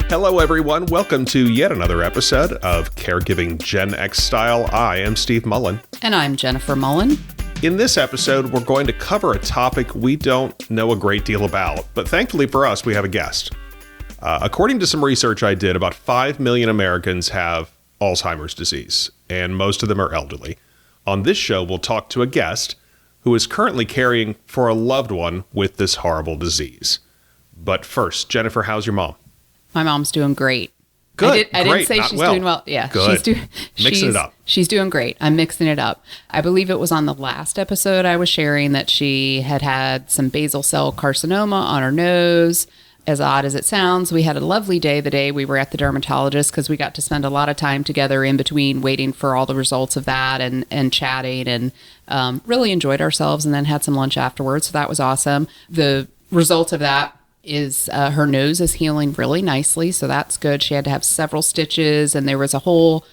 Hello, everyone. Welcome to yet another episode of Caregiving Gen X Style. I am Steve Mullen. And I'm Jennifer Mullen. In this episode, we're going to cover a topic we don't know a great deal about, but thankfully for us, we have a guest. According to some research I did, about 5 million Americans have Alzheimer's disease, and most of them are elderly. On this show, we'll talk to a guest who is currently caring for a loved one with this horrible disease. But first, Jennifer, how's your mom? My mom's doing great. Good. I didn't say she's doing well. Yeah, good. Mixing it up. She's doing great. I'm mixing it up. I believe it was on the last episode I was sharing that she had some basal cell carcinoma on her nose. As odd as it sounds, we had a lovely day the day we were at the dermatologist because we got to spend a lot of time together in between waiting for all the results of that and chatting and really enjoyed ourselves and then had some lunch afterwards. So that was awesome. The result of that is her nose is healing really nicely, so that's good. She had to have several stitches, and there was a whole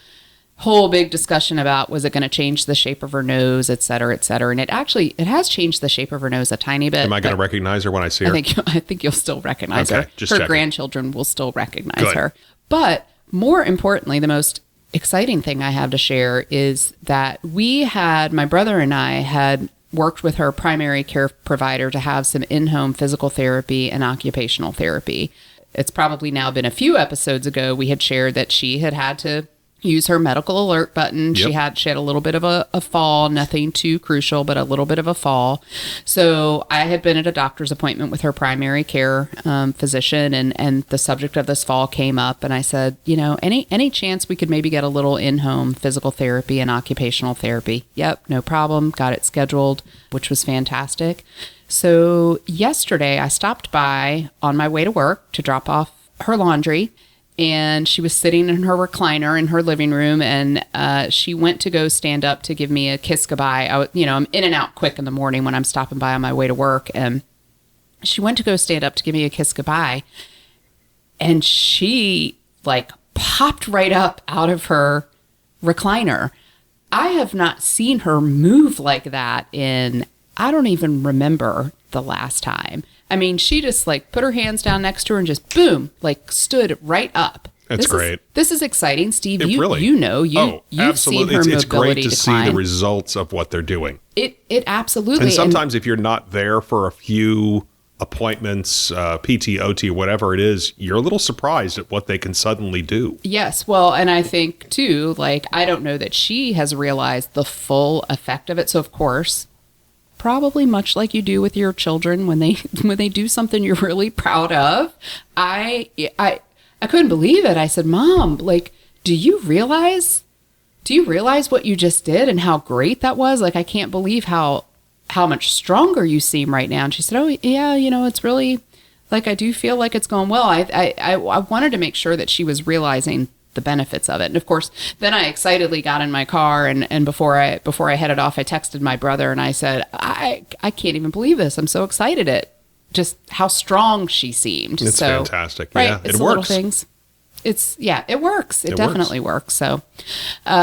big discussion about was it going to change the shape of her nose, et cetera, et cetera. And it has changed the shape of her nose a tiny bit. Am I going to recognize her when I see her? I think you'll still recognize her. Just her checking. Grandchildren will still recognize her. But more importantly, the most exciting thing I have to share is that my brother and I had worked with her primary care provider to have some in-home physical therapy and occupational therapy. It's probably now been a few episodes ago we had shared that she had to use her medical alert button. Yep. She had a little bit of a fall, nothing too crucial, but a little bit of a fall. So I had been at a doctor's appointment with her primary care physician, and the subject of this fall came up. And I said, any chance we could maybe get a little in-home physical therapy and occupational therapy? Yep, no problem. Got it scheduled, which was fantastic. So yesterday I stopped by on my way to work to drop off her laundry. And she was sitting in her recliner in her living room, and she went to go stand up to give me a kiss goodbye. I'm in and out quick in the morning when I'm stopping by on my way to work, and she went to go stand up to give me a kiss goodbye, and she popped right up out of her recliner. I have not seen her move like that I don't even remember the last time. I mean, she just put her hands down next to her and just boom, stood right up. That's great. This is exciting, Steve. You've absolutely. seen her mobility It's great to decline. see the results of what they're doing. It absolutely. And sometimes if you're not there for a few appointments, PT, OT, whatever it is, you're a little surprised at what they can suddenly do. Yes. Well, and I think too, I don't know that she has realized the full effect of it. So of course, probably much like you do with your children when they do something you're really proud of. I couldn't believe it. I said, Mom, do you realize what you just did and how great that was? I can't believe how much stronger you seem right now. And she said, oh yeah, it's really I do feel like it's going well. I wanted to make sure that she was realizing the benefits of it. And of course, then I excitedly got in my car and before I headed off, I texted my brother and I said, I can't even believe this. I'm so excited at just how strong she seemed. It's fantastic. Right, Yeah, it's it the works. Little things. It works. It definitely works. So,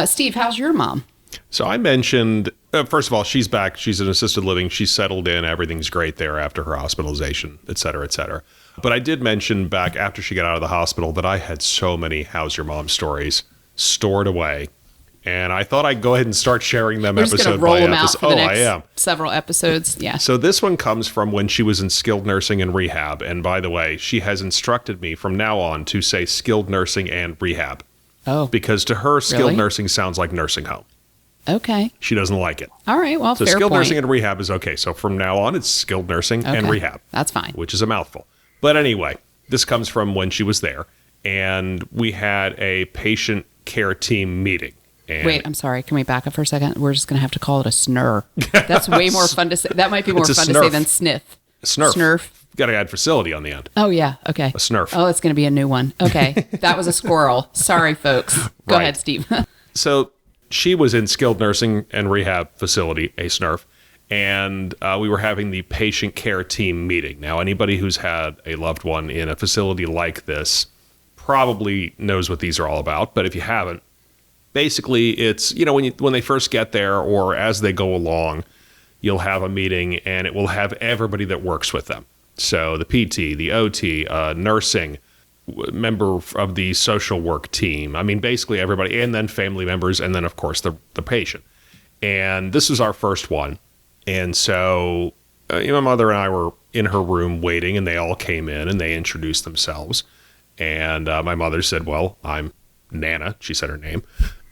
Steve, how's your mom? So I mentioned, first of all, she's back. She's in assisted living. She's settled in. Everything's great there after her hospitalization, et cetera, et cetera. But I did mention back after she got out of the hospital that I had so many How's Your Mom stories stored away. And I thought I'd go ahead and start sharing them episode by episode. We're just going to roll them out for the next several episodes. Yeah. So this one comes from when she was in skilled nursing and rehab. And by the way, she has instructed me from now on to say skilled nursing and rehab. Oh. Because to her, skilled nursing sounds like nursing home. Okay. She doesn't like it. All right. Well, so fair skilled point. nursing and rehab is okay. So from now on, it's skilled nursing and rehab. That's fine. Which is a mouthful. But anyway, this comes from when she was there. And we had a patient care team meeting. And wait, I'm sorry. Can we back up for a second? We're just going to have to call it a snur. That's way more fun to say. That might be more fun to say than sniff. Snurf. Got to add facility on the end. Oh, yeah. Okay. A snurf. Oh, it's going to be a new one. Okay. That was a squirrel. Sorry, folks. Go ahead, Steve. So she was in skilled nursing and rehab facility, a SNRF, and we were having the patient care team meeting. Now, anybody who's had a loved one in a facility like this probably knows what these are all about, but if you haven't, basically it's, when they first get there or as they go along, you'll have a meeting and it will have everybody that works with them. So the PT, the OT, nursing, member of the social work team. I mean, basically everybody, and then family members, and then, of course, the patient. And this was our first one. And so my mother and I were in her room waiting, and they all came in, and they introduced themselves. And my mother said, well, I'm Nana. She said her name.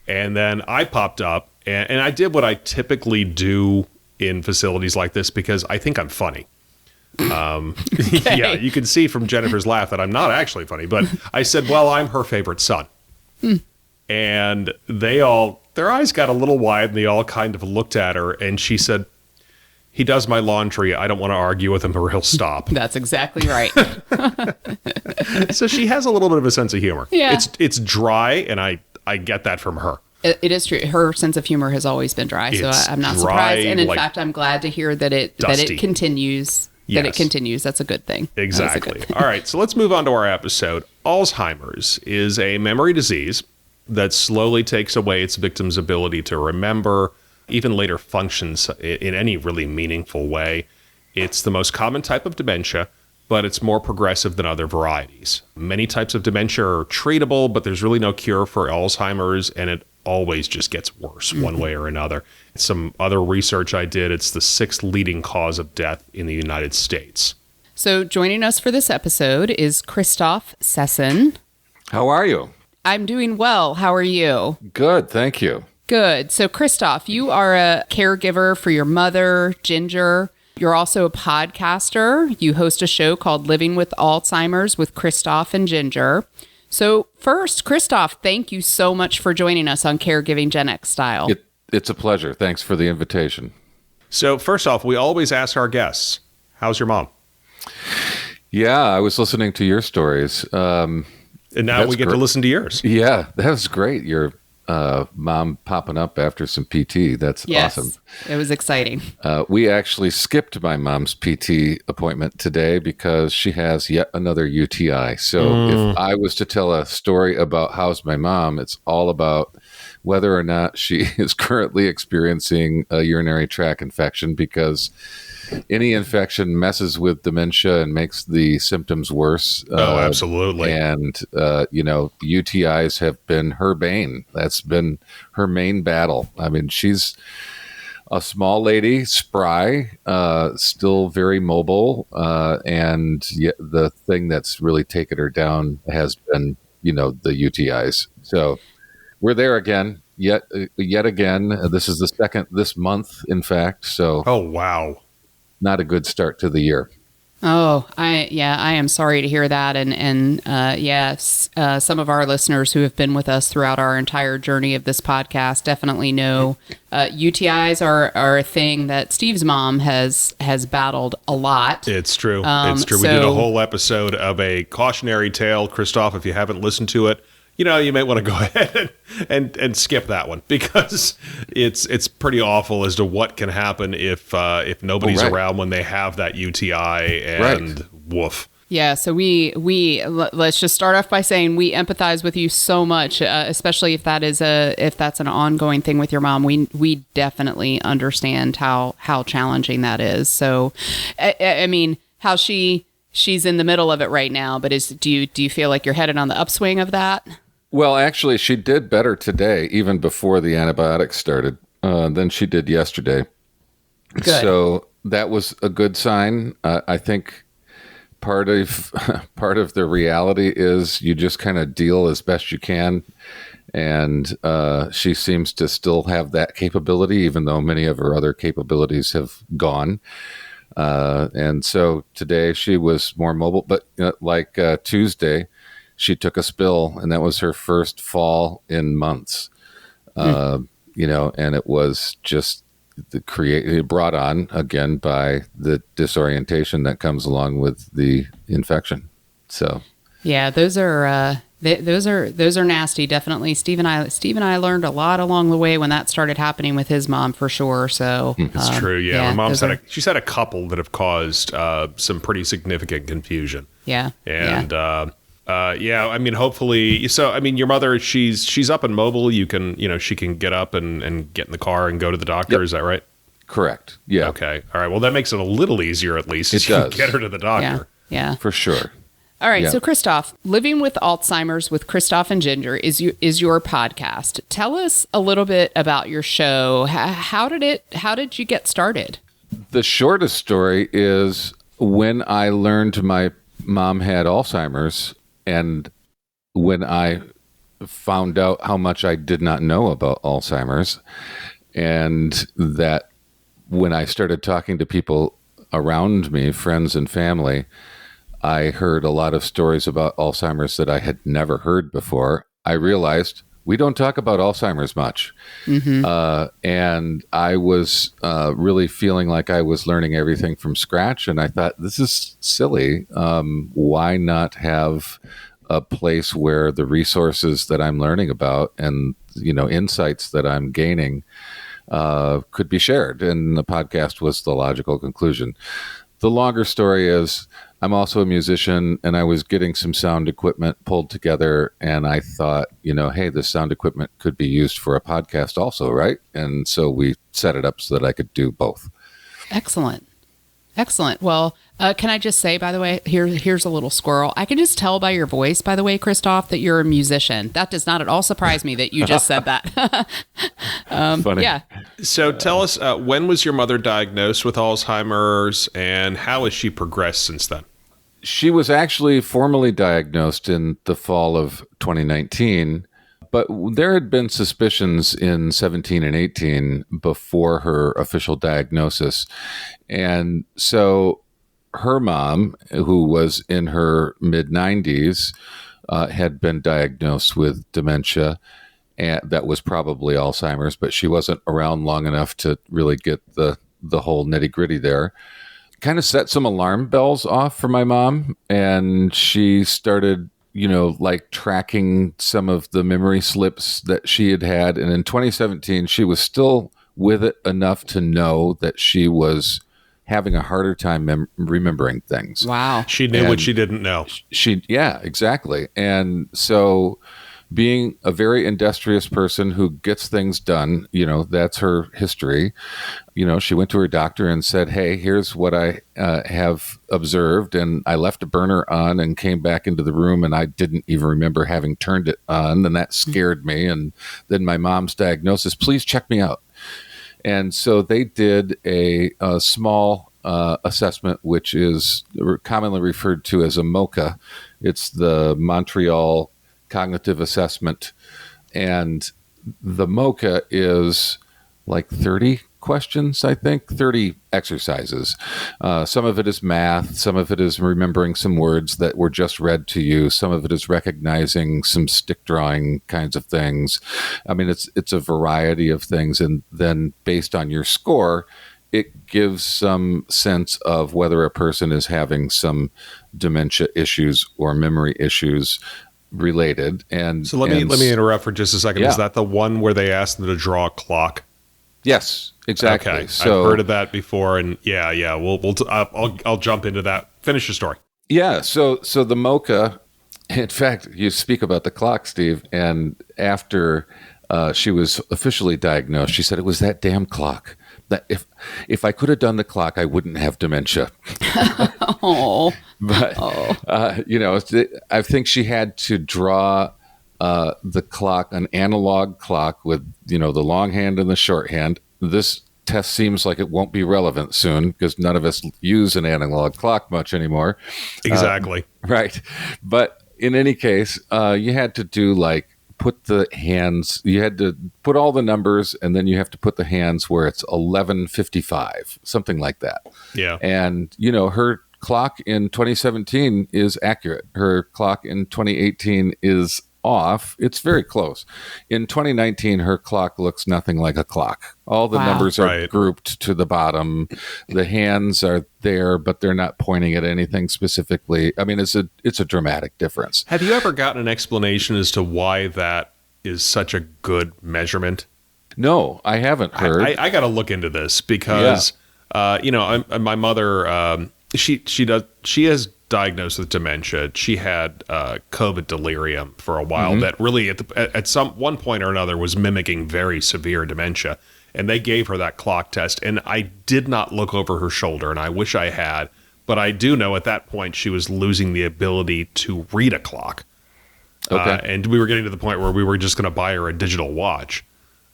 And then I popped up, and I did what I typically do in facilities like this because I think I'm funny. Yeah, you can see from Jennifer's laugh that I'm not actually funny, but I said, well, I'm her favorite son. And their eyes got a little wide, and they all kind of looked at her, and she said, he does my laundry. I don't want to argue with him, or he'll stop. That's exactly right. So she has a little bit of a sense of humor. Yeah. It's dry, and I get that from her. It is true. Her sense of humor has always been dry, so I'm not surprised. And in fact, I'm glad to hear that it continues. That it continues. That's a good thing. Exactly. All right, so let's move on to our episode. Alzheimer's is a memory disease that slowly takes away its victim's ability to remember, even later functions in any really meaningful way. It's the most common type of dementia, but it's more progressive than other varieties. Many types of dementia are treatable, but there's really no cure for Alzheimer's, and it always just gets worse one way or another. Some other research I did, it's the 6th leading cause of death in the United States. So joining us for this episode is Christoph Sisson. How are you? I'm doing well. How are you? Good, thank you. Good. So Christoph, you are a caregiver for your mother, Ginger. You're also a podcaster. You host a show called Living with Alzheimer's with Christoph and Ginger. So first, Christoph, thank you so much for joining us on Caregiving Gen X Style. It's a pleasure. Thanks for the invitation. So first off, we always ask our guests, how's your mom? Yeah, I was listening to your stories. And now we get to listen to yours. Yeah, that was great. Your mom popping up after some PT. That's awesome. It was exciting. We actually skipped my mom's PT appointment today because she has yet another UTI. So if I was to tell a story about how's my mom, it's all about whether or not she is currently experiencing a urinary tract infection, because any infection messes with dementia and makes the symptoms worse. Oh, absolutely. And, UTIs have been her bane. That's been her main battle. I mean, she's a small lady, spry, still very mobile. And yet the thing that's really taken her down has been, the UTIs. So we're there again, yet again. This is the second this month, in fact. So. Oh, wow. Not a good start to the year. Oh, I am sorry to hear that. And yes, some of our listeners who have been with us throughout our entire journey of this podcast definitely know UTIs are a thing that Steve's mom has battled a lot. It's true. It's true. We did a whole episode of a cautionary tale. Christoph, if you haven't listened to it, you might want to go ahead and skip that one, because it's pretty awful as to what can happen if nobody's around when they have that UTI, and woof. Yeah, so we let's just start off by saying we empathize with you so much, especially if that's an ongoing thing with your mom. We definitely understand how challenging that is. So, I mean, how she's in the middle of it right now, but do you feel like you're headed on the upswing of that? Well, actually, she did better today, even before the antibiotics started, than she did yesterday. Good. So that was a good sign. I think part of the reality is you just kind of deal as best you can. And she seems to still have that capability, even though many of her other capabilities have gone. And so today she was more mobile, but like Tuesday, she took a spill, and that was her first fall in months. And it was just brought on again by the disorientation that comes along with the infection. So, yeah, those are nasty. Definitely. Steve and I learned a lot along the way when that started happening with his mom, for sure. So it's true. Yeah. My mom's she's had a couple that have caused some pretty significant confusion. Yeah. And, I mean, hopefully, so, I mean, your mother, she's up and mobile. You can, she can get up and get in the car and go to the doctor. Yep. Is that right? Correct. Yeah. Okay. All right. Well, that makes it a little easier, at least. It does. Get her to the doctor. Yeah. For sure. All right. Yeah. So, Christoph, Living with Alzheimer's with Christoph and Ginger is your podcast. Tell us a little bit about your show. How did you get started? The shortest story is when I learned my mom had Alzheimer's, and when I found out how much I did not know about Alzheimer's, and that when I started talking to people around me, friends and family, I heard a lot of stories about Alzheimer's that I had never heard before. I realized we don't talk about Alzheimer's much. And I was really feeling like I was learning everything from scratch. And I thought, this is silly. Why not have a place where the resources that I'm learning about and, insights that I'm gaining could be shared? And the podcast was the logical conclusion. The longer story is I'm also a musician, and I was getting some sound equipment pulled together, and I thought, hey, this sound equipment could be used for a podcast also, right? And so we set it up so that I could do both. Excellent. Well, can I just say, by the way, here's a little squirrel. I can just tell by your voice, by the way, Christoph, that you're a musician. That does not at all surprise me that you just said that. Funny. Yeah. So tell us, when was your mother diagnosed with Alzheimer's, and how has she progressed since then? She was actually formally diagnosed in the fall of 2019, but there had been suspicions in 17 and 18 before her official diagnosis. And so her mom, who was in her mid-90s, had been diagnosed with dementia, and that was probably Alzheimer's, but she wasn't around long enough to really get the whole nitty-gritty there. Kind of set some alarm bells off for my mom, and she started, tracking some of the memory slips that she had. And in 2017, she was still with it enough to know that she was having a harder time remembering things. Wow. She knew what she didn't know. Yeah, exactly. And so being a very industrious person who gets things done, that's her history. She went to her doctor and said, hey, here's what I have observed. And I left a burner on and came back into the room, and I didn't even remember having turned it on. And that scared me. And then my mom's diagnosis, please check me out. And so they did a small assessment, which is commonly referred to as a MOCA. It's the Montreal Cognitive Assessment. And the MOCA is like 30 questions, I think, 30 exercises. Some of it is math. Some of it is remembering some words that were just read to you. Some of it is recognizing some stick drawing kinds of things. I mean, it's a variety of things. And then based on your score, it gives some sense of whether a person is having some dementia issues or memory issues related. And so let me interrupt for just a second. Yeah. Is that the one where they asked them to draw a clock? Yes, exactly. Okay, So, I've heard of that before, and yeah. I'll jump into that. Finish your story. yeah. So the MOCA. In fact, you speak about the clock, Steve, and after she was officially diagnosed, she said it was that damn clock. That if I could have done the clock, I wouldn't have dementia. Oh. But I think she had to draw the clock, an analog clock with the long hand and the short hand. This test seems like it won't be relevant soon because none of us use an analog clock much anymore. Exactly. Right. But in any case, you had to do put the hands, you had to put all the numbers, and then you have to put the hands where it's 11:55, something like that. Yeah. And, her clock in 2017 is accurate. Her clock in 2018 is off. It's very close. In 2019, her clock looks nothing like a clock. All the numbers are grouped to the bottom. The hands are there, but they're not pointing at anything specifically. I mean, it's a dramatic difference. Have you ever gotten an explanation as to why that is such a good measurement? No, I haven't heard. I got to look into this because, my mother, she has diagnosed with dementia. She had COVID delirium for a while that really at some one point or another was mimicking very severe dementia. And they gave her that clock test. And I did not look over her shoulder, and I wish I had. but I do know at that point she was losing the ability to read a clock. Okay. And we were getting to the point where we were just going to buy her a digital watch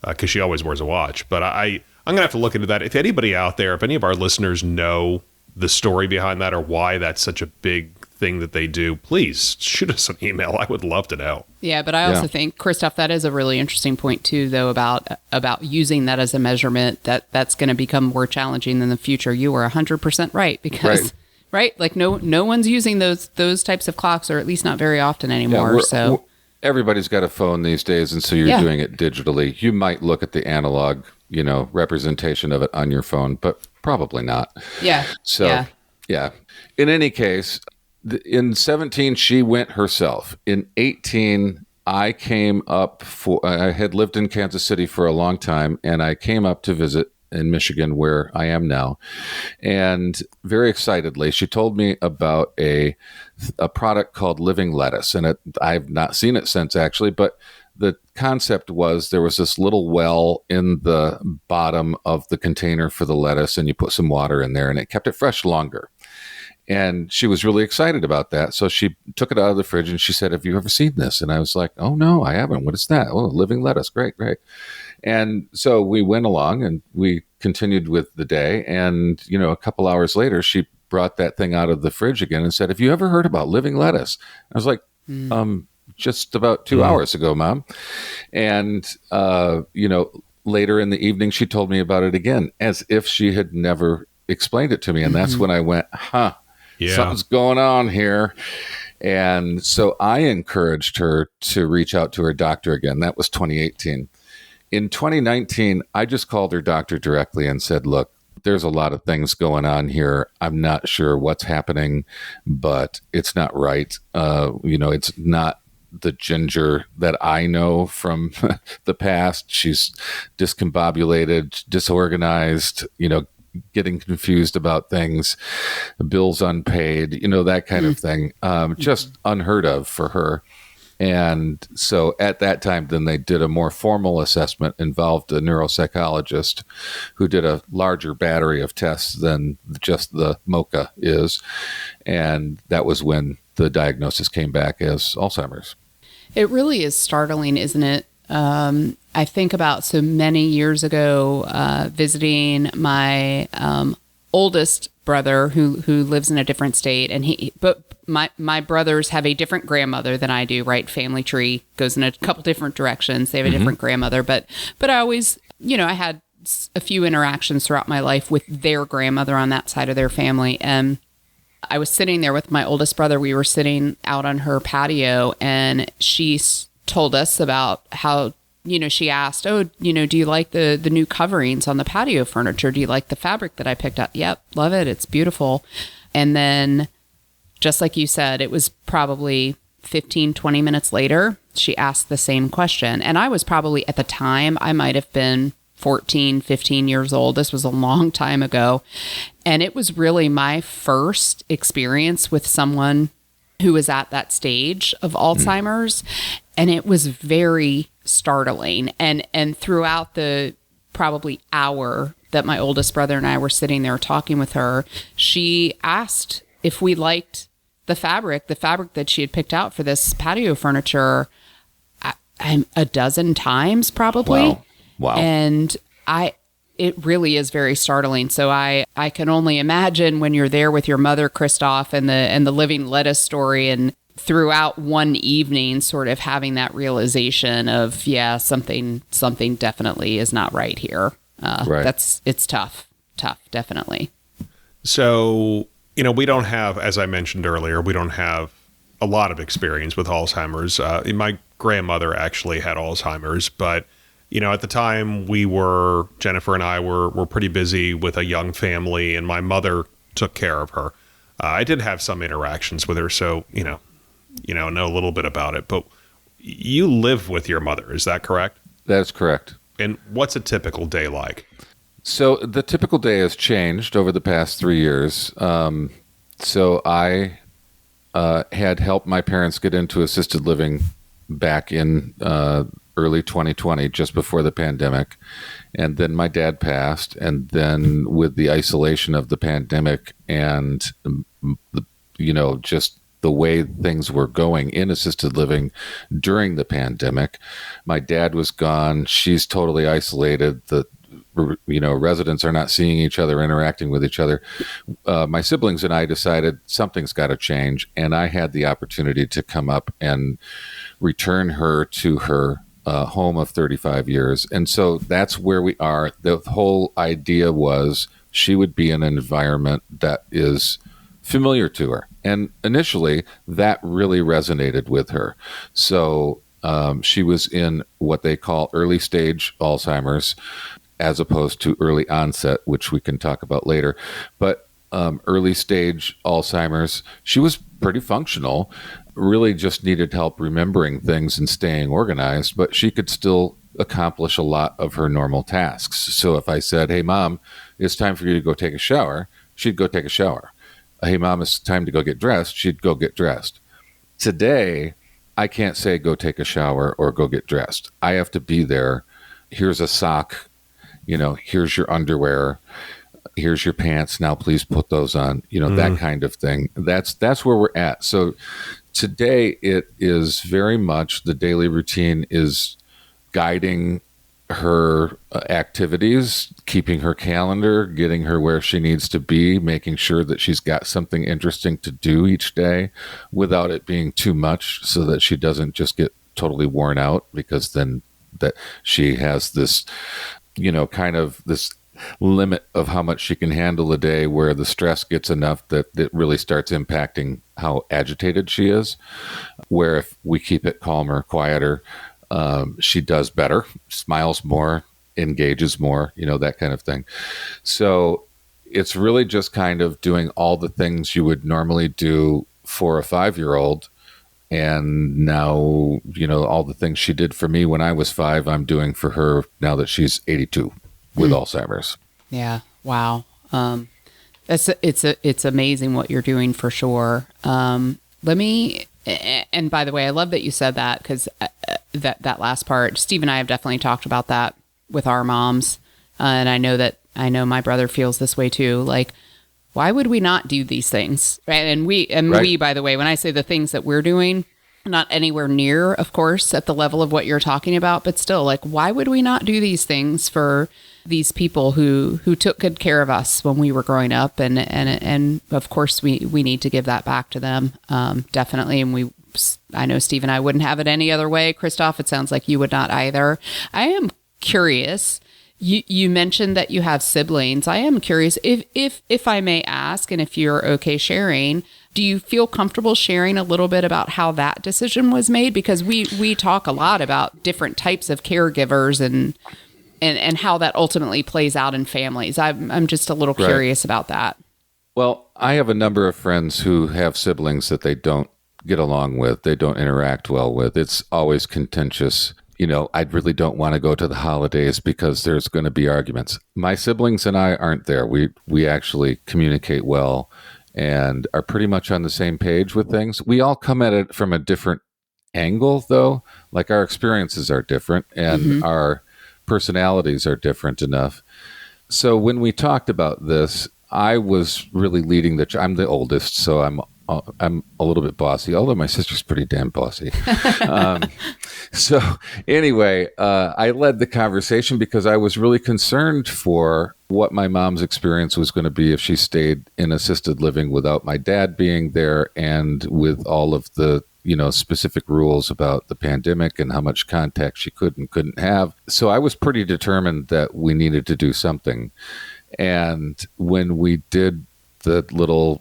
because she always wears a watch. But I'm going to have to look into that. If anybody out there, if any of our listeners know the story behind that or why that's such a big thing that they do, please shoot us an email. I would love to know. Yeah, but I also think, Christoph, that is a really interesting point too, though, about using that as a measurement. That's going to become more challenging in the future. You were 100% right, because right, like no one's using those types of clocks, or at least not very often anymore. So everybody's got a phone these days, and so you're doing it digitally. You might look at the analog, representation of it on your phone, but probably not. Yeah. So yeah. In any case, in 17, she went herself. In 18, I came up I had lived in Kansas City for a long time, and I came up to visit in Michigan, where I am now. And very excitedly, she told me about a product called Living Lettuce. And I've not seen it since, actually, but the concept was there was this little well in the bottom of the container for the lettuce, and you put some water in there, and it kept it fresh longer. And she was really excited about that. So she took it out of the fridge and she said, "Have you ever seen this?" And I was like, "Oh, no, I haven't. What is that?" "Oh, Living Lettuce. Great, great." And so we went along and we continued with the day. And, a couple hours later, she brought that thing out of the fridge again and said, "Have you ever heard about Living Lettuce?" I was like, just about 2 hours ago, Mom. And, later in the evening, she told me about it again, as if she had never explained it to me. And that's when I went, something's going on here. And so I encouraged her to reach out to her doctor again. That was 2018. In 2019, I just called her doctor directly and said, "Look, there's a lot of things going on here. I'm not sure what's happening, but it's not right. It's not the Ginger that I know from the past. She's discombobulated, disorganized, getting confused about things, bills unpaid, that kind of thing. Just unheard of for her." And so at that time, then they did a more formal assessment, involved a neuropsychologist who did a larger battery of tests than just the MOCA is. And that was when the diagnosis came back as Alzheimer's. It really is startling, isn't it? I think about so many years ago, visiting my oldest brother who lives in a different state, and but my brothers have a different grandmother than I do, right? Family tree goes in a couple different directions. They have a different grandmother, but I always, I had a few interactions throughout my life with their grandmother on that side of their family. And I was sitting there with my oldest brother. We were sitting out on her patio, and she told us about how, she asked, "Oh, do you like the new coverings on the patio furniture? Do you like the fabric that I picked up?" "Yep, love it. It's beautiful." And then, just like you said, it was probably 15, 20 minutes later, she asked the same question. And I was probably, at the time, I might have been 14, 15 years old. This was a long time ago. And it was really my first experience with someone who was at that stage of Alzheimer's. And it was very startling. And throughout the probably hour that my oldest brother and I were sitting there talking with her, she asked if we liked the fabric that she had picked out for this patio furniture a dozen times probably. Wow. And it really is very startling. So I can only imagine when you're there with your mother, Christoph, and the Living Lettuce story, and throughout one evening sort of having that realization of, something definitely is not right here. Right. It's tough, definitely. So, we don't have, as I mentioned earlier, we don't have a lot of experience with Alzheimer's. My grandmother actually had Alzheimer's, but, at the time Jennifer and I were pretty busy with a young family, and my mother took care of her. I did have some interactions with her, so, know a little bit about it. But you live with your mother, is that correct? That's correct. And what's a typical day like? So the typical day has changed over the past 3 years. So I had helped my parents get into assisted living back in early 2020, just before the pandemic. And then my dad passed. And then with the isolation of the pandemic and, just the way things were going in assisted living during the pandemic, my dad was gone. She's totally isolated. Residents are not seeing each other, interacting with each other. My siblings and I decided something's got to change. And I had the opportunity to come up and return her to her home of 35 years. And so that's where we are. The whole idea was she would be in an environment that is familiar to her. And initially, that really resonated with her. So she was in what they call early stage Alzheimer's, as opposed to early onset, which we can talk about later. But early stage Alzheimer's, she was pretty functional, really just needed help remembering things and staying organized, but she could still accomplish a lot of her normal tasks. So if I said, hey, Mom, it's time for you to go take a shower, she'd go take a shower. Hey, Mom, it's time to go get dressed, she'd go get dressed. Today, I can't say go take a shower or go get dressed. I have to be there. Here's a sock. Here's your underwear. Here's your pants. Now, please put those on. That kind of thing. That's where we're at. So today, it is very much the daily routine is guiding her activities, keeping her calendar, getting her where she needs to be, making sure that she's got something interesting to do each day without it being too much so that she doesn't just get totally worn out, because then that she has this, kind of this limit of how much she can handle a day where the stress gets enough that it really starts impacting how agitated she is. Where if we keep it calmer, quieter, she does better, smiles more, engages more, that kind of thing. So it's really just kind of doing all the things you would normally do for a 5-year-old. And now, all the things she did for me when I was 5, I'm doing for her now that she's 82 with Alzheimer's. Yeah. Wow. It's amazing what you're doing for sure. And by the way, I love that you said that, because that last part, Steve and I have definitely talked about that with our moms. And I know my brother feels this way too. Like, why would we not do these things? Right. And we, by the way, when I say the things that we're doing, not anywhere near, of course, at the level of what you're talking about, but still, like, why would we not do these things for these people who took good care of us when we were growing up? And of course, we need to give that back to them. Definitely. And I know Steve and I wouldn't have it any other way. Christoph, it sounds like you would not either. I am curious. You mentioned that you have siblings. I am curious if I may ask, and if you're okay sharing, do you feel comfortable sharing a little bit about how that decision was made? Because we talk a lot about different types of caregivers and how that ultimately plays out in families. I'm just a little curious about that. Well, I have a number of friends who have siblings that they don't get along with, they don't interact well with. It's always contentious. I really don't want to go to the holidays because there's going to be arguments. My siblings and I aren't there. We actually communicate well and are pretty much on the same page with things. We all come at it from a different angle, though. Like, our experiences are different and our personalities are different enough. So when we talked about this, I was really leading I'm the oldest, so I'm a little bit bossy, although my sister's pretty damn bossy. So anyway, I led the conversation because I was really concerned for what my mom's experience was going to be if she stayed in assisted living without my dad being there, and with all of the specific rules about the pandemic and how much contact she could and couldn't have. So I was pretty determined that we needed to do something. And when we did the little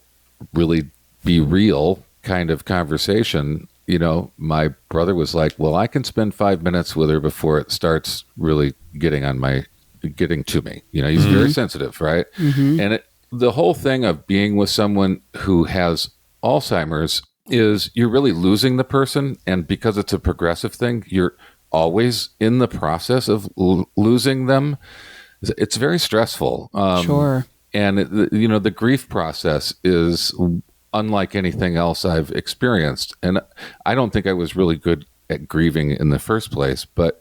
really be real kind of conversation, my brother was like, well, I can spend 5 minutes with her before it starts really getting to me. He's very sensitive, right? And the whole thing of being with someone who has Alzheimer's is you're really losing the person. And because it's a progressive thing, you're always in the process of losing them. It's very stressful. Sure. And the grief process is unlike anything else I've experienced. And I don't think I was really good at grieving in the first place, but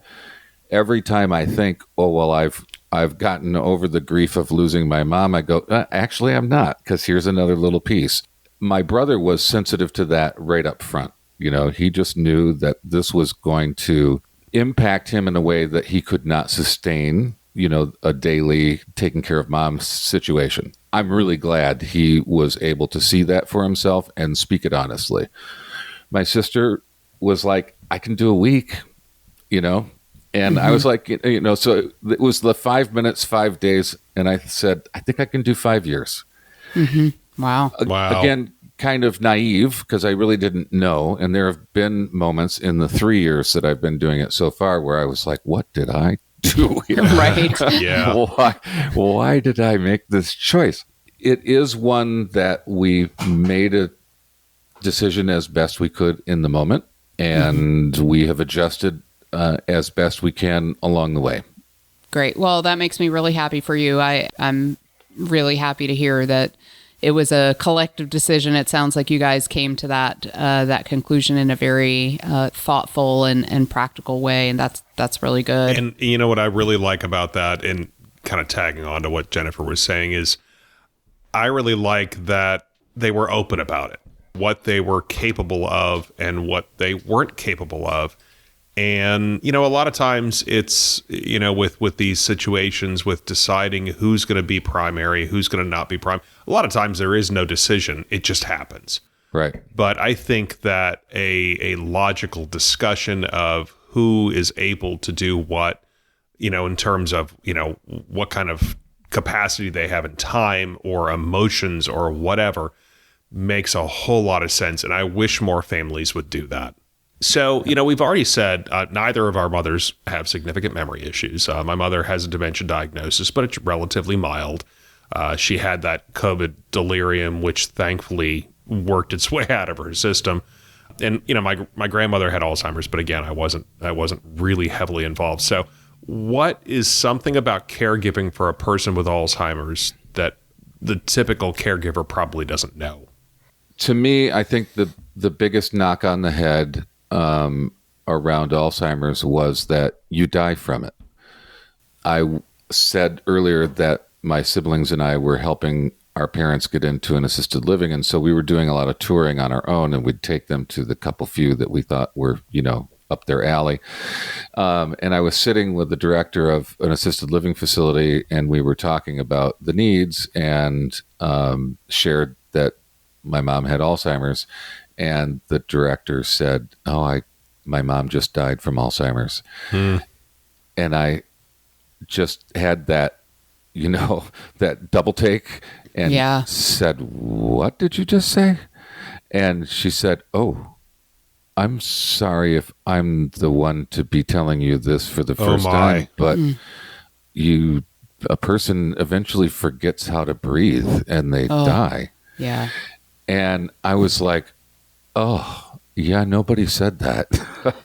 every time I think, oh, well, I've I've gotten over the grief of losing my mom, I go, actually, I'm not, because here's another little piece. My brother was sensitive to that right up front. He just knew that this was going to impact him in a way that he could not sustain, a daily taking care of mom's situation. I'm really glad he was able to see that for himself and speak it honestly. My sister was like, I can do a week, and I was like, so it was the 5 minutes, 5 days. And I said, I think I can do 5 years. Wow. Again, kind of naive because I really didn't know. And there have been moments in the 3 years that I've been doing it so far where I was like, what did I do here? Right. Yeah. Why did I make this choice? It is one that we made a decision as best we could in the moment. And we have adjusted as best we can along the way. Great. Well, that makes me really happy for you. I'm really happy to hear that it was a collective decision. It sounds like you guys came to that conclusion in a very thoughtful and practical way, and that's really good. And you know what I really like about that, and kind of tagging on to what Jennifer was saying, is I really like that they were open about it, what they were capable of and what they weren't capable of. And, a lot of times it's, with these situations, with deciding who's going to be primary, who's going to not be primary, a lot of times there is no decision. It just happens. Right. But I think that a logical discussion of who is able to do what, in terms of, what kind of capacity they have in time or emotions or whatever, makes a whole lot of sense. And I wish more families would do that. So, we've already said neither of our mothers have significant memory issues. My mother has a dementia diagnosis, but it's relatively mild. She had that COVID delirium, which thankfully worked its way out of her system. And, my grandmother had Alzheimer's, but again, I wasn't really heavily involved. So what is something about caregiving for a person with Alzheimer's that the typical caregiver probably doesn't know? To me, I think the biggest knock on the head around Alzheimer's was that you die from it. I said earlier that my siblings and I were helping our parents get into an assisted living, and so we were doing a lot of touring on our own, and we'd take them to the few that we thought were, up their alley. And I was sitting with the director of an assisted living facility, and we were talking about the needs and shared that my mom had Alzheimer's. And the director said, my mom just died from Alzheimer's. And I just had that, that double take and said, what did you just say? And she said, I'm sorry if I'm the one to be telling you this for the first time, but a person eventually forgets how to breathe and they die. Yeah. And I was like, oh, yeah, nobody said that.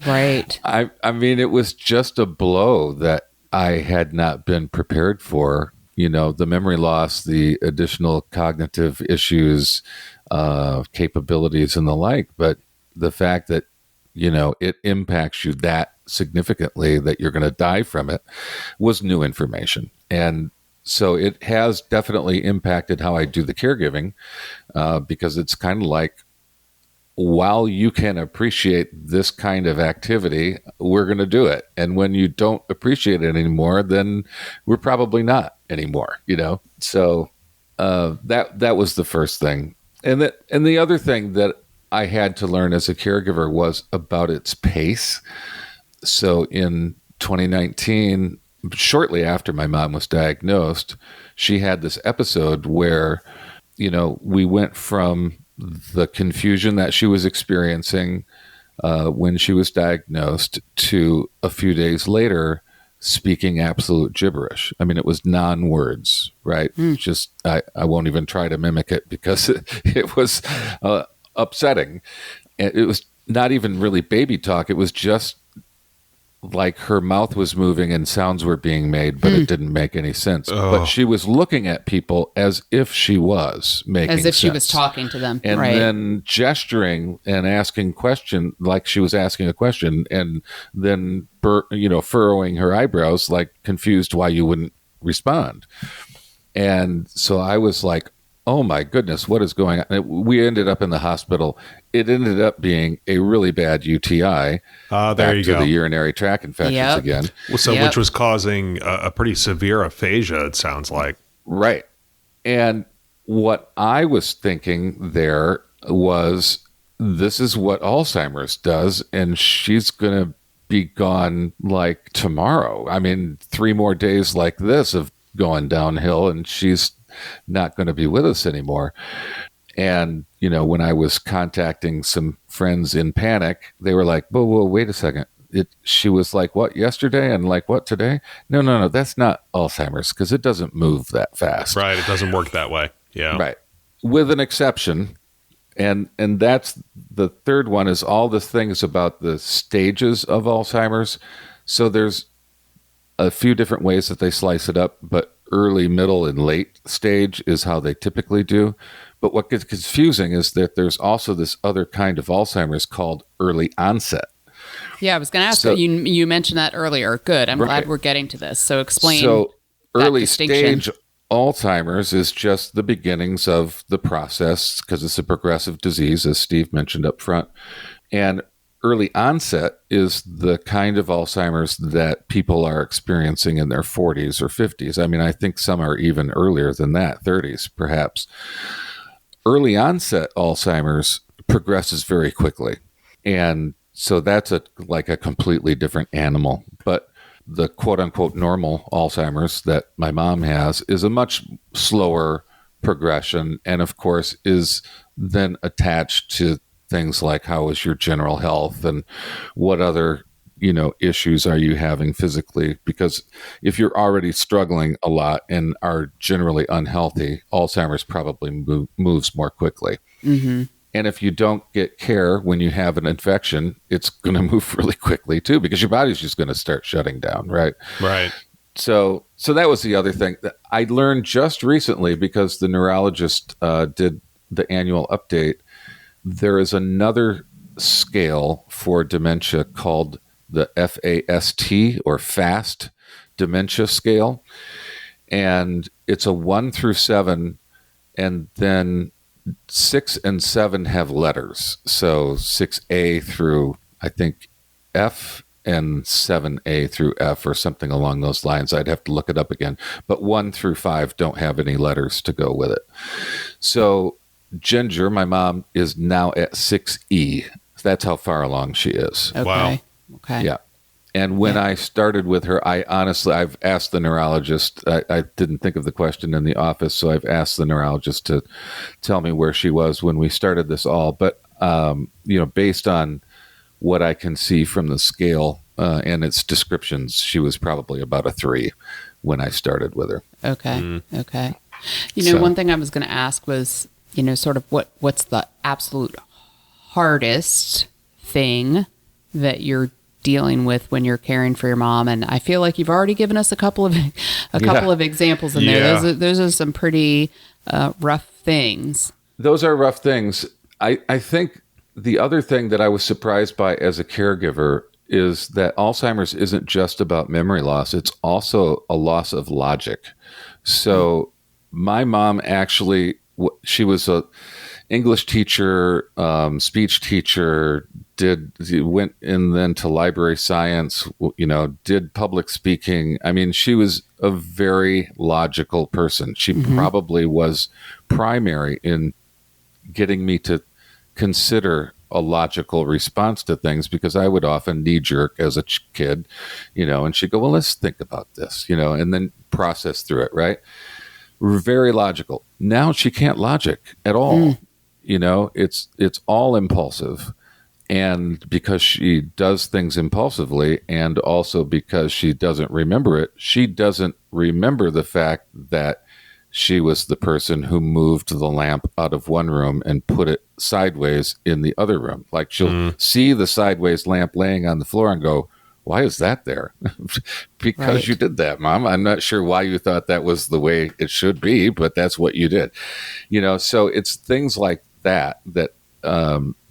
Right. I mean, it was just a blow that I had not been prepared for. The memory loss, the additional cognitive issues, capabilities and the like. But the fact that, it impacts you that significantly that you're going to die from it was new information. And so it has definitely impacted how I do the caregiving because it's kind of like, while you can appreciate this kind of activity, we're going to do it. And when you don't appreciate it anymore, then we're probably not anymore, So that was the first thing. And the other thing that I had to learn as a caregiver was about its pace. So in 2019, shortly after my mom was diagnosed, she had this episode where, we went from the confusion that she was experiencing when she was diagnosed to a few days later speaking absolute gibberish. I mean, it was non-words, right? Just I won't even try to mimic it because it was upsetting. It was not even really baby talk. It was just like her mouth was moving and sounds were being made, but it didn't make any sense. But she was looking at people as if she was making sense. As if she was talking to them. And then gesturing and asking question like she was asking a question, and then furrowing her eyebrows like confused why you wouldn't respond. And so I was like, oh my goodness, what is going on? We ended up in the hospital. It ended up being a really bad UTI. There back you to go. the urinary tract infections Yep. again. So, Yep. which was causing a pretty severe aphasia, it sounds like. Right. And what I was thinking there was, this is what Alzheimer's does, and she's going to be gone like tomorrow. I mean, 3 more days like this of going downhill, and she's not going to be with us anymore. And, you know, when I was contacting some friends in panic, they were like, whoa, wait a second. She was like, what, yesterday? And like, what, today? No, that's not Alzheimer's, because it doesn't move that fast. Right. It doesn't work that way. Yeah. Right. With an exception. And that's the third one, is all the things about the stages of Alzheimer's. So there's a few different ways that they slice it up, but early, middle, and late stage is how they typically do. But what gets confusing is that there's also this other kind of Alzheimer's called early onset. Yeah, I was going to ask So- you mentioned that earlier. Good. I'm Right. glad we're getting to this. So explain. So that early distinction. stage Alzheimer's is just the beginnings of the process, because it's a progressive disease, as Steve mentioned up front. And early onset is the kind of Alzheimer's that people are experiencing in their 40s or 50s. I mean, I think some are even earlier than that, 30s perhaps. Early onset Alzheimer's progresses very quickly. And so that's like a completely different animal. But the quote unquote normal Alzheimer's that my mom has is a much slower progression, and of course is then attached to things like, how is your general health and what other, you know, issues are you having physically? Because if you're already struggling a lot and are generally unhealthy, Alzheimer's probably moves more quickly. Mm-hmm. And if you don't get care when you have an infection, it's going to move really quickly too, because your body's just going to start shutting down, right? Right. So that was the other thing that I learned just recently, because the neurologist did the annual update. There is another scale for dementia called the FAST, or FAST dementia scale. And it's a 1 through 7, and then 6 and 7 have letters. So 6A through, I think, F, and 7A through F, or something along those lines. I'd have to look it up again. But 1 through 5 don't have any letters to go with it. So Ginger, my mom, is now at 6E. That's how far along she is. Okay. Wow. Okay. Yeah. And when I started with her, I've asked the neurologist, I didn't think of the question in the office, so I've asked the neurologist to tell me where she was when we started this all. But, you know, based on what I can see from the scale and its descriptions, she was probably about a 3 when I started with her. Okay. Okay. You know, So- one thing I was going to ask was, you know, sort of what's the absolute hardest thing that you're dealing with when you're caring for your mom? And I feel like you've already given us a couple of examples in Yeah. there. Those are some pretty rough things. Those are rough things. I think the other thing that I was surprised by as a caregiver is that Alzheimer's isn't just about memory loss. It's also a loss of logic. So my mom actually, she was a English teacher, speech teacher, went in then to library science, you know, did public speaking. I mean, she was a very logical person. She probably was primary in getting me to consider a logical response to things, because I would often knee jerk as a kid, you know, and she'd go, well, let's think about this, you know, and then process through it. Right. Very logical. Now she can't logic at all. You know, it's all impulsive. And because she does things impulsively, and also because she doesn't remember it, she doesn't remember the fact that she was the person who moved the lamp out of one room and put it sideways in the other room. Like, she'll see the sideways lamp laying on the floor and go, why is that there? Because Right. you did that, Mom. I'm not sure why you thought that was the way it should be, but that's what you did. You know, so it's things like that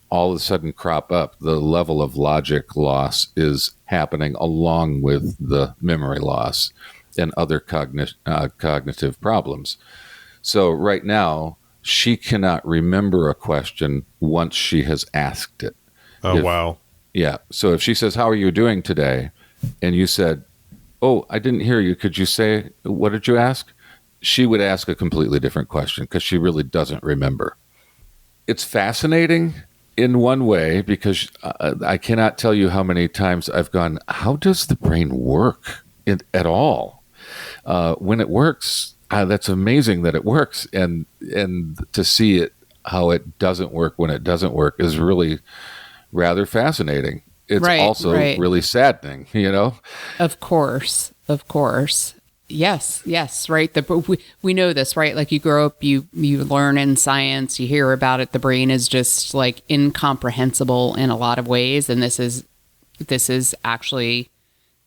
all of a sudden crop up. The level of logic loss is happening along with the memory loss. and other cognitive problems. So right now, she cannot remember a question once she has asked it. Oh, wow. Yeah. So if she says, "How are you doing today?" and you said, "Oh, I didn't hear you. Could you say, what did you ask?" She would ask a completely different question because she really doesn't remember. It's fascinating in one way because I cannot tell you how many times I've gone, how does the brain work at all? When it works, that's amazing that it works. And to see it, how it doesn't work when it doesn't work is really rather fascinating. It's also really saddening, you know? Of course. Yes, right. We know this, right? Like you grow up, you learn in science, you hear about it. The brain is just like incomprehensible in a lot of ways. And this is actually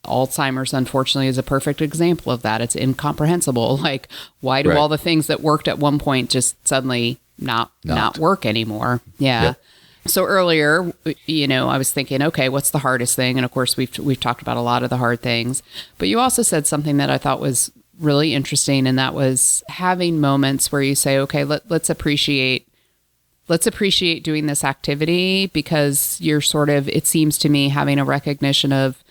Alzheimer's, unfortunately, is a perfect example of that. It's incomprehensible. Like, why do all the things that worked at one point just suddenly not work anymore? Yeah. Yep. So earlier, I was thinking, okay, what's the hardest thing? And of course, we've talked about a lot of the hard things, but you also said something that I thought was really interesting, and that was having moments where you say, okay, let's appreciate doing this activity, because you're sort of, it seems to me, having a recognition of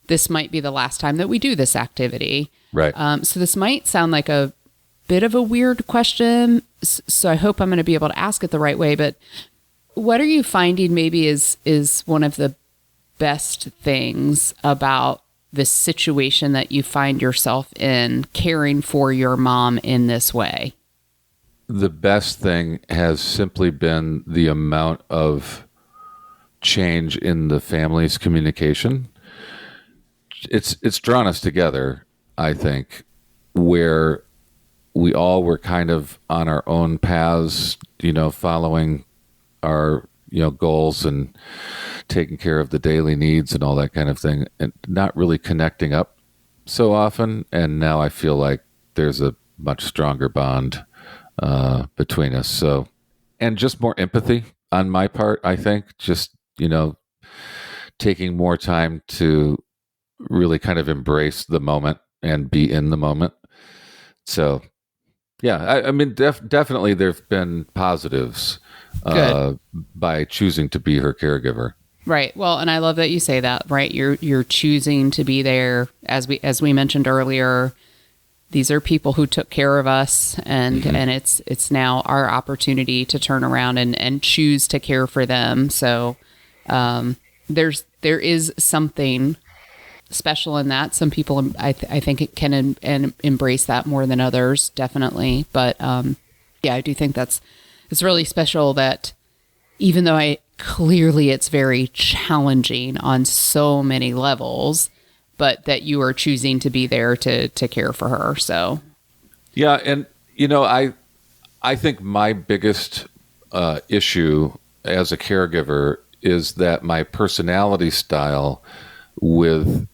this might be the last time that we do this activity. Right. So this might sound like a bit of a weird question, so I hope I'm going to be able to ask it the right way, but what are you finding maybe is one of the best things about this situation that you find yourself in, caring for your mom in this way? The best thing has simply been the amount of change in the family's communication. It's drawn us together, I think, where we all were kind of on our own paths, following our goals and taking care of the daily needs and all that kind of thing, and not really connecting up so often. And now I feel like there's a much stronger bond between us. So, and just more empathy on my part, I think, just taking more time to really kind of embrace the moment and be in the moment. So yeah, I mean, definitely there've been positives by choosing to be her caregiver. Right. Well, and I love that you say that, right? You're choosing to be there. As we mentioned earlier, these are people who took care of us, and and it's now our opportunity to turn around and choose to care for them. So there is something special in that. Some people, I think, it can embrace that more than others, definitely. But yeah, I do think it's really special that, even though clearly it's very challenging on so many levels, but that you are choosing to be there to care for her. So yeah, and I think my biggest issue as a caregiver is that my personality style with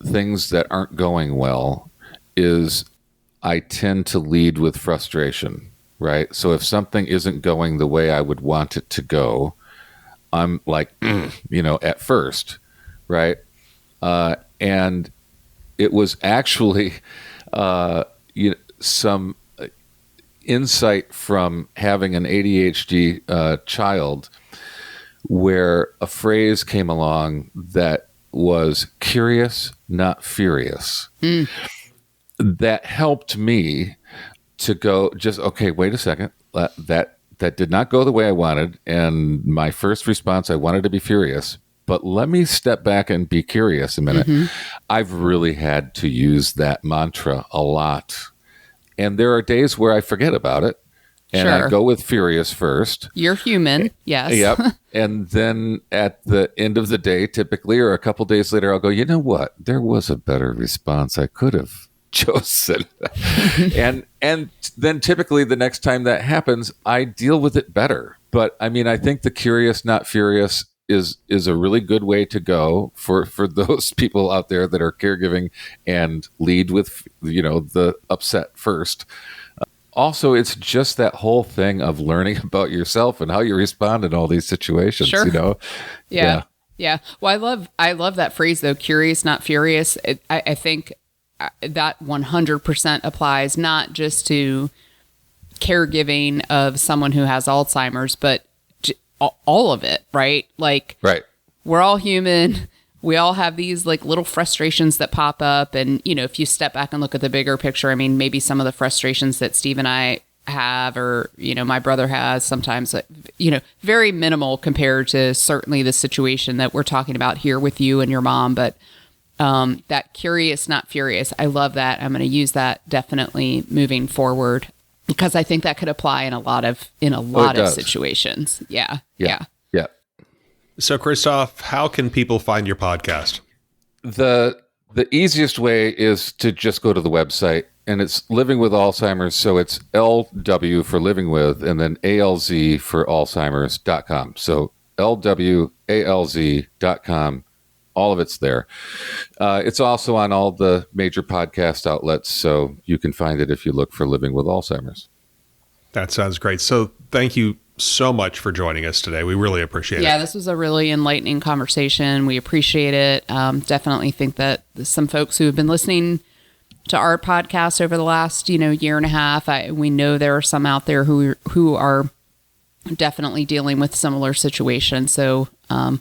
things that aren't going well is I tend to lead with frustration, right? So if something isn't going the way I would want it to go, I'm like, at first, right? And it was actually some insight from having an ADHD child, where a phrase came along that was curious, not furious. That helped me to go, just, okay, wait a second. That did not go the way I wanted. And my first response, I wanted to be furious, but let me step back and be curious a minute. I've really had to use that mantra a lot. And there are days where I forget about it. And I go with furious first. You're human. Yes. Yep. And then at the end of the day, typically, or a couple days later, I'll go, you know what? There was a better response I could have chosen. and then typically the next time that happens, I deal with it better. But I mean, I think the curious, not furious is a really good way to go for those people out there that are caregiving and lead with, the upset first. Also, it's just that whole thing of learning about yourself and how you respond in all these situations, Yeah. Well, I love that phrase though, curious, not furious. I think that 100% applies not just to caregiving of someone who has Alzheimer's, but all of it, right? Like, right. We're all human. We all have these like little frustrations that pop up. And, you know, if you step back and look at the bigger picture, I mean, maybe some of the frustrations that Steve and I have, or, you know, my brother has sometimes, you know, very minimal compared to certainly the situation that we're talking about here with you and your mom. But that curious, not furious, I love that. I'm going to use that definitely moving forward, because I think that could apply in a lot of situations. Yeah. So, Christoph, how can people find your podcast? The easiest way is to just go to the website, and it's Living with Alzheimer's. So it's LW for living with, and then ALZ for Alzheimer's.com. So LWALZ.com. All of it's there. It's also on all the major podcast outlets, so you can find it if you look for Living with Alzheimer's. That sounds great. So thank you so much for joining us today. We really appreciate it. Yeah, this was a really enlightening conversation. We appreciate it. Definitely think that some folks who have been listening to our podcast over the last, year and a half, we know there are some out there who are definitely dealing with similar situations. So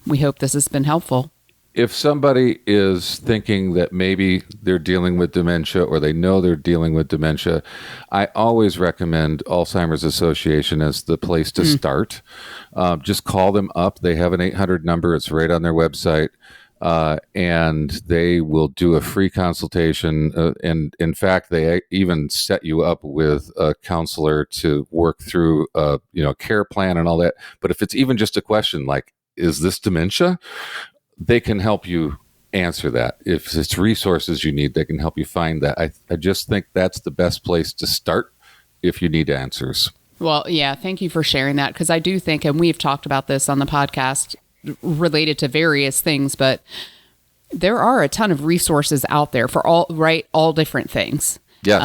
we hope this has been helpful. If somebody is thinking that maybe they're dealing with dementia, or they know they're dealing with dementia, I always recommend Alzheimer's Association as the place to start. Just call them up. They have an 800 number. It's right on their website. And they will do a free consultation. And in fact, they even set you up with a counselor to work through a care plan and all that. But if it's even just a question like, is this dementia? They can help you answer that. If it's resources you need, they can help you find that. I just think that's the best place to start if you need answers. Well, yeah, thank you for sharing that, because I do think, and we've talked about this on the podcast related to various things, but there are a ton of resources out there for all different things. Yes.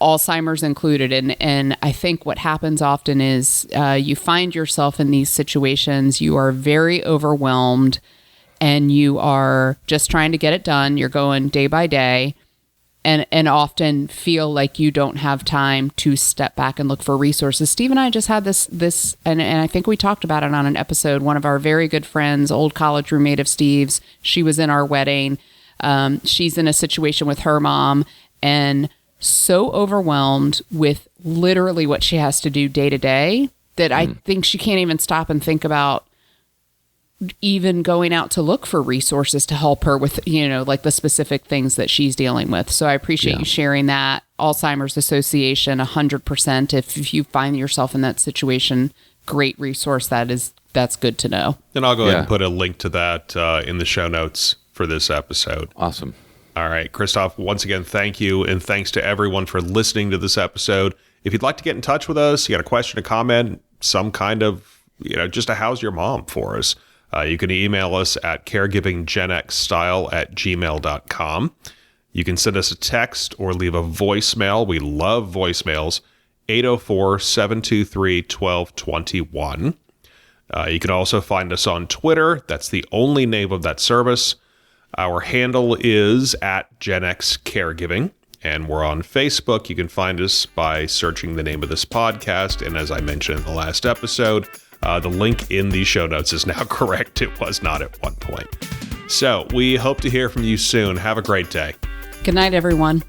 Alzheimer's included. And I think what happens often is you find yourself in these situations, you are very overwhelmed, and you are just trying to get it done. You're going day by day, and often feel like you don't have time to step back and look for resources. Steve and I just had this, and I think we talked about it on an episode. One of our very good friends, old college roommate of Steve's, she was in our wedding. She's in a situation with her mom, and so overwhelmed with literally what she has to do day to day that I think she can't even stop and think about even going out to look for resources to help her with, like the specific things that she's dealing with. So I appreciate you sharing that. Alzheimer's Association, 100%. If you find yourself in that situation, great resource. That's good to know. And I'll go ahead and put a link to that in the show notes for this episode. Awesome. All right, Christoph, once again, thank you. And thanks to everyone for listening to this episode. If you'd like to get in touch with us, you got a question, a comment, some kind of, just a how's your mom for us, you can email us at caregivinggenxstyle@gmail.com. You can send us a text or leave a voicemail. We love voicemails. 804-723-1221. You can also find us on Twitter. That's the only name of that service. Our handle is at Gen X Caregiving. And we're on Facebook. You can find us by searching the name of this podcast. And as I mentioned in the last episode, the link in the show notes is now correct. It was not at one point. So we hope to hear from you soon. Have a great day. Good night, everyone.